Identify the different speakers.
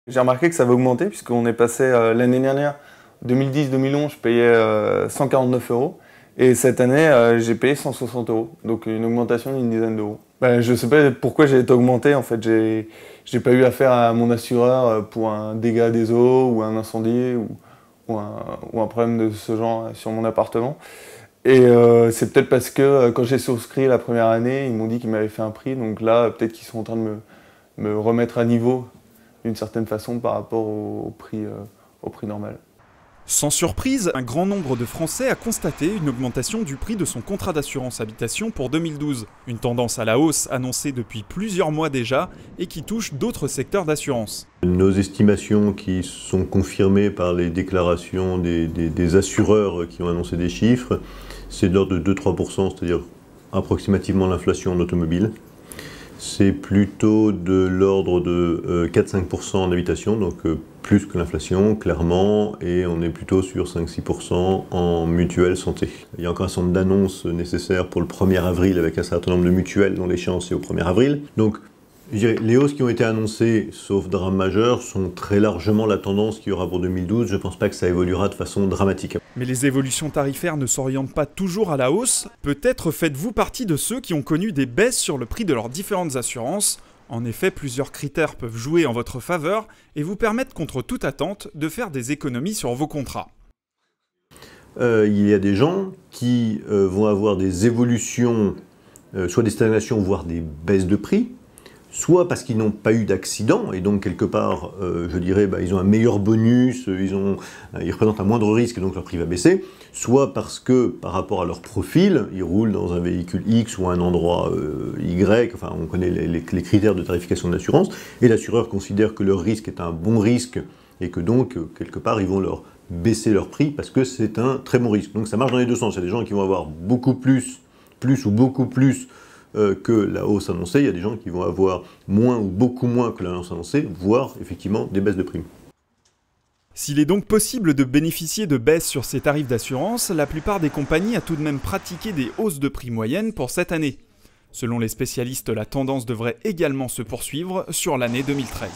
Speaker 1: J'ai remarqué que ça va augmenter puisqu'on est passé l'année dernière, 2010-2011, je payais 149 € et cette année j'ai payé 160 €, donc une augmentation d'une dizaine d'euros. Je sais pas pourquoi j'ai été augmenté, en fait j'ai pas eu affaire à mon assureur pour un dégât des eaux ou un incendie ou un problème de ce genre sur mon appartement. Et c'est peut-être parce que quand j'ai souscrit la première année, ils m'ont dit qu'ils m'avaient fait un prix, donc là peut-être qu'ils sont en train de me remettre à niveau d'une certaine façon par rapport au prix normal.
Speaker 2: Sans surprise, un grand nombre de Français a constaté une augmentation du prix de son contrat d'assurance habitation pour 2012. Une tendance à la hausse annoncée depuis plusieurs mois déjà et qui touche d'autres secteurs d'assurance.
Speaker 3: Nos estimations qui sont confirmées par les déclarations des assureurs qui ont annoncé des chiffres, c'est de l'ordre de 2-3%, c'est-à-dire approximativement l'inflation en automobile. C'est plutôt de l'ordre de 4-5% en habitation, donc plus que l'inflation, clairement, et on est plutôt sur 5-6% en mutuelle santé. Il y a encore un certain nombre d'annonces nécessaires pour le 1er avril avec un certain nombre de mutuelles dont l'échéance est au 1er avril. Donc, je dirais, les hausses qui ont été annoncées, sauf drame majeur, sont très largement la tendance qu'il y aura pour 2012. Je ne pense pas que ça évoluera de façon dramatique.
Speaker 2: Mais les évolutions tarifaires ne s'orientent pas toujours à la hausse. Peut-être faites-vous partie de ceux qui ont connu des baisses sur le prix de leurs différentes assurances. En effet, plusieurs critères peuvent jouer en votre faveur et vous permettre, contre toute attente, de faire des économies sur vos contrats.
Speaker 3: Il y a des gens qui vont avoir des évolutions, soit des stagnations, voire des baisses de prix, soit parce qu'ils n'ont pas eu d'accident, et donc quelque part, je dirais, ils ont un meilleur bonus, ils représentent un moindre risque, et donc leur prix va baisser, soit parce que, par rapport à leur profil, ils roulent dans un véhicule X ou un endroit Y, enfin on connaît les critères de tarification de l'assurance, et l'assureur considère que leur risque est un bon risque, et que donc, quelque part, ils vont leur baisser leur prix, parce que c'est un très bon risque. Donc ça marche dans les deux sens, il y a des gens qui vont avoir beaucoup plus ou beaucoup plus que la hausse annoncée, il y a des gens qui vont avoir moins ou beaucoup moins que la hausse annoncée, voire effectivement des baisses de primes.
Speaker 2: S'il est donc possible de bénéficier de baisses sur ces tarifs d'assurance, la plupart des compagnies a tout de même pratiqué des hausses de prix moyennes pour cette année. Selon les spécialistes, la tendance devrait également se poursuivre sur l'année 2013.